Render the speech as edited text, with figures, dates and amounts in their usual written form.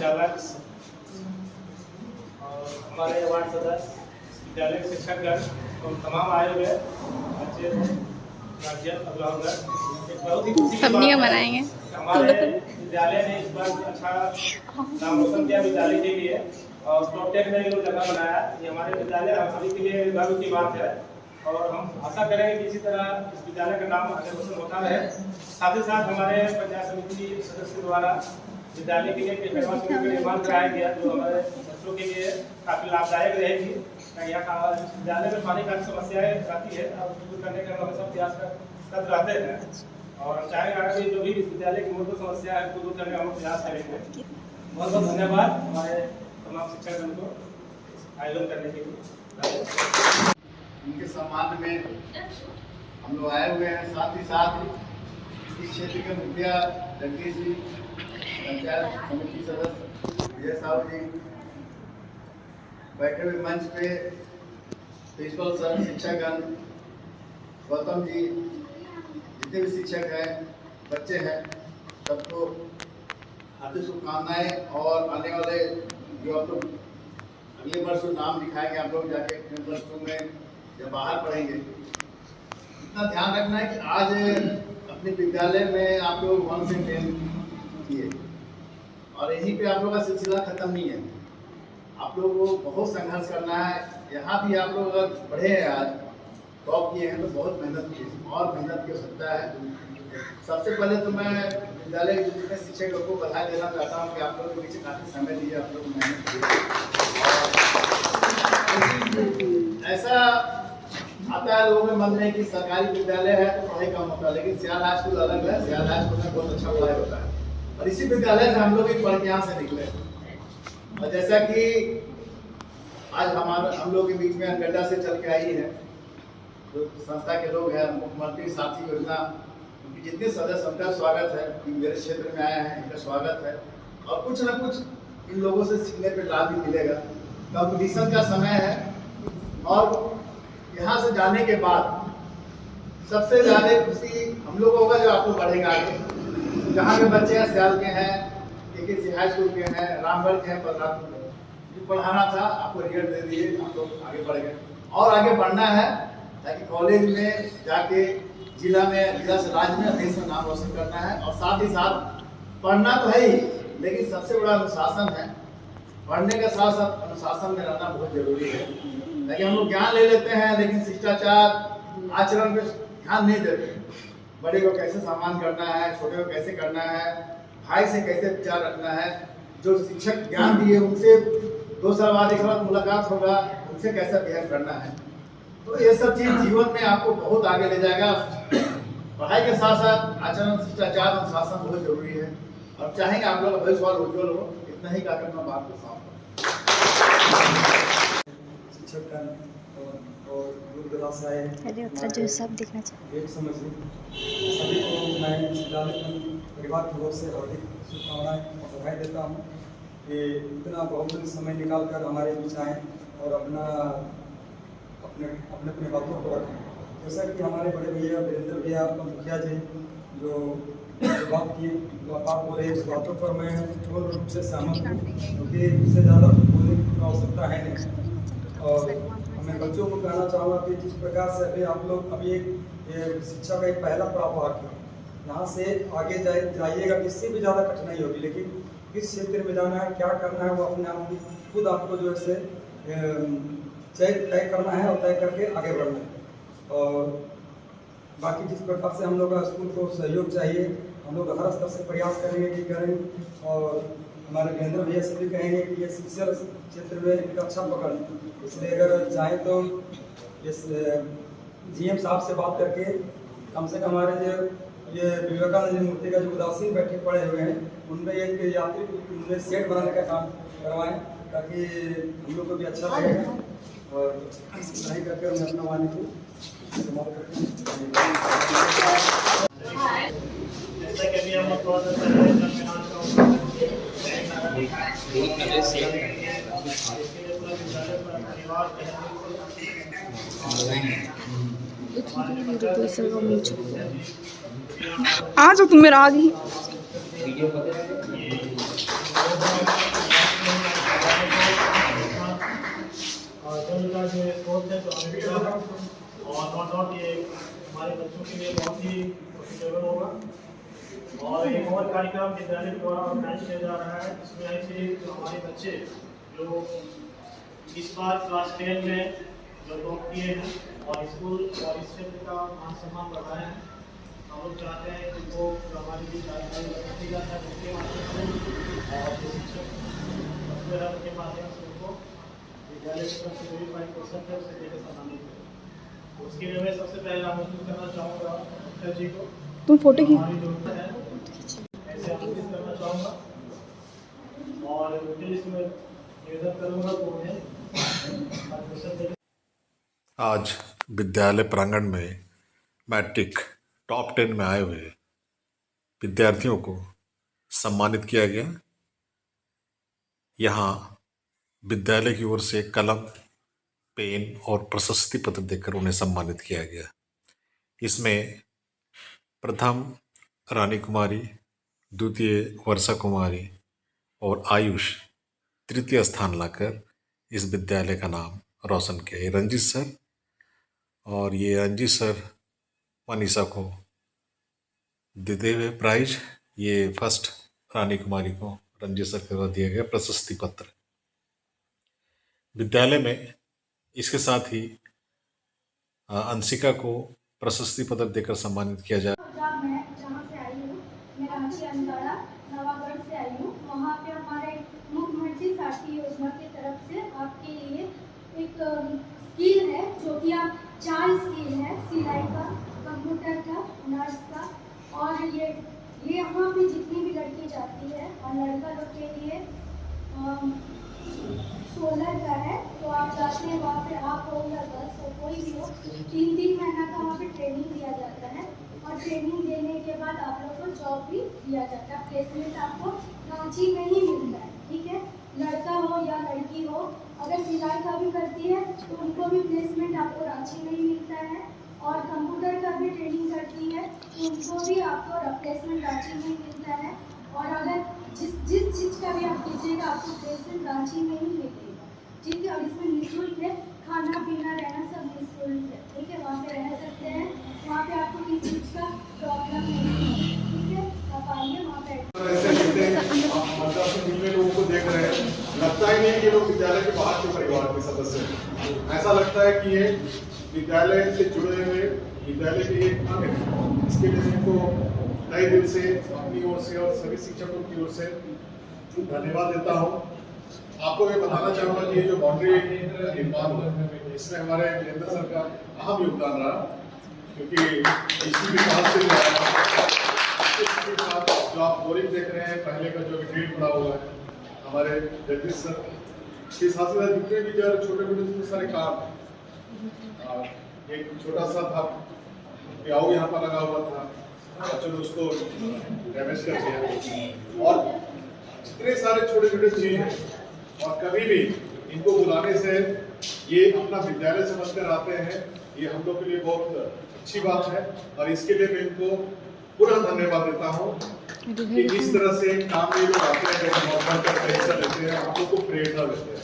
संचालक और हमारे वार्ड सदस्य, विद्यालय के शिक्षकगण और तमाम आए हुए बच्चे, गार्जियन, अभिभावक, एक बहुत ही खुशी की बात है हमारे विद्यालय ने इस बार अच्छा नाम रोशन किया विद्यालय के लिए और टॉप 10 में ये लोग जगह बनाया। ये हमारे विद्यालय हम सभी के लिए गर्व की बात है और हम आशा करेंगे कि इसी तरह इस विद्यालय का नाम आगे रोशन होता रहे। साथ ही साथ हमारे पंचायत समिति सदस्य द्वारा विद्यालय के लिए एक का निर्माण कराया गया जो हमारे बच्चों के लिए काफ़ी लाभदायक रहेगी। यहाँ विद्यालय में पानी की समस्याएं रहती है और उसको दूर करने का हम हमेशा प्रयास कर रहते हैं और हम चाहेंगे कि जो भी विद्यालय की मूलभूत समस्या है उसको दूर करने का हम प्रयास करेंगे। बहुत बहुत धन्यवाद हमारे तमाम शिक्षकगण को आयोजन करने के लिए। उनके सम्मान में हम लोग आए हुए हैं। साथ ही साथ इस क्षेत्र के मुखिया जगदीश जी, पंचायत समिति सदस्य विजय साहू जी, बैठे हुए मंच पे प्रिंसिपल सर, शिक्षकगण, गौतम जी, जितने भी शिक्षक हैं, बच्चे हैं, सबको हार्दिक शुभकामनाएं। और आने वाले जो आप लोग अगले वर्ष नाम लिखाएंगे, आप लोग जाके प्लस 2 में जब बाहर पढ़ेंगे, इतना ध्यान रखना है कि आज अपने विद्यालय में आप लोग 1 से 10 किए और यहीं पे आप लोग का सिलसिला खत्म नहीं है। आप लोगों को बहुत संघर्ष करना है। यहाँ भी आप लोग अगर पढ़े हैं, आज टॉप किए हैं तो बहुत मेहनत की और मेहनत की आवश्यकता है। सबसे पहले तो मैं विद्यालय के जितने शिक्षक लोगों को बधाई देना चाहता हूँ कि आप लोग के पीछे काफ़ी समय दिए, आप लोग मेहनत किए। ऐसा आता है लोगों के मन में कि सरकारी विद्यालय है तो पढ़ाई कम होता है, लेकिन सियाल हाई स्कूल अलग है। सियाल हाई स्कूल में बहुत अच्छा पढ़ाई होता है और इसी विद्यालय से हम लोग एक पढ़ के यहाँ से निकले। और जैसा कि आज हम लोग के बीच में अनगड्डा से चल के आई है जो संस्था के लोग हैं, मुख्यमंत्री साथी योजना, उनके जितने सदस्य, उनका स्वागत है कि मेरे क्षेत्र में आए हैं, इनका स्वागत है। और कुछ न कुछ इन लोगों से सीखने पे लाभ भी मिलेगा। कंपटीशन का समय है और यहाँ से जाने के बाद सबसे ज़्यादा खुशी हम लोगों को होगा जो आप लोग बढ़ेगा आगे। जहाँ के बच्चे हैं, सियाल के हैं, एक हाई स्कूल के हैं, रामगढ़ के हैं, बलरामपुर के, जो पढ़ाना था आपको रिजल्ट दे दिए, आप लोग आगे बढ़ गए और आगे बढ़ना है ताकि कॉलेज में जाके जिला में, जिला से राज्य में, देश में नाम रोशन करना है। और साथ ही साथ पढ़ना तो है ही, लेकिन सबसे बड़ा अनुशासन है। पढ़ने के साथ साथ अनुशासन में रहना बहुत जरूरी है। लेकिन हम लोग ज्ञान ले लेते हैं लेकिन शिष्टाचार, आचरण पे ध्यान नहीं देते। बड़े को कैसे सम्मान करना है, छोटे को कैसे करना है, भाई से कैसे विचार रखना है, जो शिक्षक ज्ञान दिए उनसे 2 साल बाद 1 बार मुलाकात होगा, उनसे कैसा बिहेव करना है। तो ये सब चीज़ जीवन में आपको बहुत आगे ले जाएगा। पढ़ाई के साथ साथ आचरण, शिष्टाचार, अनुशासन बहुत जरूरी है और चाहेंगे आप लोग भविष्य और उज्ज्वल हो। इतना ही कहकर मैं बात को समाप्त शिक्षकगण और दूर जो सब दिखना चाहिए एक समझिए सभी को मैं विद्यालय परिवार की ओर से हार्दिक शुभकामनाएं और बधाई देता हूँ कि इतना बहुत समय निकाल कर हमारे बीच आए और अपने बातों को रखें। जैसा कि हमारे बड़े भैया वीरेंद्र भैया, आपका मुखिया जी जो बात की, बात बोले, इस बातों पर मैं पूर्ण रूप से सहमत हूँ क्योंकि इससे ज़्यादा बोलने की आवश्यकता है नहीं। और मैं बच्चों को कहना चाहूँगा कि जिस प्रकार से अभी आप लोग अभी शिक्षा का एक पहला पड़ाव है, यहाँ से आगे जाइएगा, इससे भी ज़्यादा कठिनाई होगी, लेकिन किस क्षेत्र में जाना है, क्या करना है, वो अपने आप खुद आपको जो है तय करना है और तय करके आगे बढ़ना है। और बाकी जिस प्रकार से हम लोग स्कूल को सहयोग चाहिए, हम लोग हर स्तर से प्रयास करेंगे कि करें। और हमारे वीरेंद्र भैया से भी कहेंगे कि ये शिक्षा क्षेत्र में एक अच्छा पकड़, इसलिए अगर चाहें तो इस GM साहब से बात करके कम से कम हमारे जो ये विवेकानंद मूर्ति का जो उदासीन बैठे पड़े हुए हैं, उनमें एक यात्री उनमें सेट बनाने का काम करवाएं ताकि हम लोग को भी अच्छा लगेगा। और नहीं करके हम अपना वाणी को समाप्त करते हैं। जैसा कि अभी हम थोड़ा सा आ जाओ तुम मेरा आगे। नॉट ये हमारे बच्चों के लिए बहुत ही प्रॉफिटेबल होगा। और एक और कार्यक्रम विद्यालय द्वारा ऑर्गेनाइज किया जा रहा है, जिसमें ऐसे जो हमारे बच्चे जो इस बार क्लास 10 में जो टॉप किए हैं और स्कूल और इस क्षेत्र का मान सम्मान बढ़ाए हैं, हम लोग चाहते हैं कि वो हमारी भी जानकारी रखी जाता है उनके माध्यम से और शिक्षक के माध्यम से उनको विद्यालय की तरफ से 25% है उसे देकर सम्मानित करें। उसके लिए मैं सबसे पहले आमंत्रित करना चाहूँगा डॉक्टर जी को, तुम फोटो की हमारी जो है ऐसे आमंत्रित करना चाहूँगा और उनके लिए मैं निवेदन करूँगा तो उन्हें एडमिशन देने। आज विद्यालय प्रांगण में मैट्रिक टॉप 10 में आए हुए विद्यार्थियों को सम्मानित किया गया। यहाँ विद्यालय की ओर से कलम, पेन और प्रशस्ति पत्र देकर उन्हें सम्मानित किया गया। इसमें प्रथम रानी कुमारी, द्वितीय वर्षा कुमारी और आयुष तृतीय स्थान लाकर इस विद्यालय का नाम रोशन किया। ये रंजीत सर और ये रंजीत सर मनीषा को देते हुए प्राइज, ये फर्स्ट रानी कुमारी को रंजीत सर के द्वारा दिया गया प्रशस्ति पत्र। विद्यालय में इसके साथ ही अंशिका को प्रशस्ति पत्र देकर सम्मानित किया जाए। मैं जहाँ से आई हूँ, मैं रांची अंदाड़ा नवागढ़ से आई हूँ। वहाँ पे हमारे मुख्यमंत्री साथी योजना की तरफ से आपके लिए एक स्किल है, जो कि आप 4 स्किल है, सिलाई का, कंप्यूटर का, नर्स का, और ये यहाँ पे जितनी भी लड़की जाती है और लड़का लोग के लिए सोलर का है। तो आप जाते हैं वहाँ पे, आप हो या गर्ल्स हो कोई भी हो, 3 महीना का वहाँ पे ट्रेनिंग दिया जाता है और ट्रेनिंग देने के बाद आप लोग को जॉब भी दिया जाता है। प्लेसमेंट आपको रांची में ही मिलता है, ठीक है। लड़का हो या लड़की हो, अगर सिलाई का भी करती है तो उनको भी प्लेसमेंट आपको रांची में ही मिलता है, और कंप्यूटर का भी ट्रेनिंग करती है तो उनको भी आपको प्लेसमेंट रांची में ही मिलता है। और अगर जिस चीज़ का भी आप कीजिएगा आपको प्लेसमेंट रांची में ही मिलेगा, ठीक है। और इसमें निःशुल्क है, खाना पीना रहना सब निःशुल्क है, ठीक है। वहाँ पे रह सकते हैं, वहाँ पे आपको किसी चीज़ का प्रॉब्लम नहीं है, ठीक है। आप आइए वहाँ पे। लोगों को देख रहे हैं, लगता ही नहीं कि लोग विद्यालय के बाहर के परिवार के सदस्य हैं। ऐसा लगता है कि ये विद्यालय से जुड़े हुए विद्यालय के एक अंग है। इसके लिए इनको नए दिल से अपनी ओर से और सभी शिक्षकों की ओर से धन्यवाद देता हूँ। आपको मैं बताना चाहूँगा कि ये जो बाउंड्री निर्माण हुआ, इसमें हमारे वीरेंद्र सर का अहम योगदान रहा, क्योंकि इसी विकास से जो आप बोरिंग देख रहे हैं, पहले का जो ग्रेड पड़ा हुआ है हमारे जगदीश सर के साथ साथ जितने भी जो छोटे मोटे सारे काम, एक छोटा सा था प्याऊ यहाँ पर लगा हुआ था, चलो उसको डैमेज कर दिया, और जितने सारे छोटे छोटे चीज हैं, और कभी भी इनको बुलाने से ये अपना विद्यालय समझकर आते हैं, ये हम लोग के लिए बहुत अच्छी बात है। और इसके लिए मैं इनको पूरा धन्यवाद देता हूँ कि इस तरह से काम में लोग आते हैं, हिस्सा लेते हैं, हम लोग को प्रेरणा देते हैं।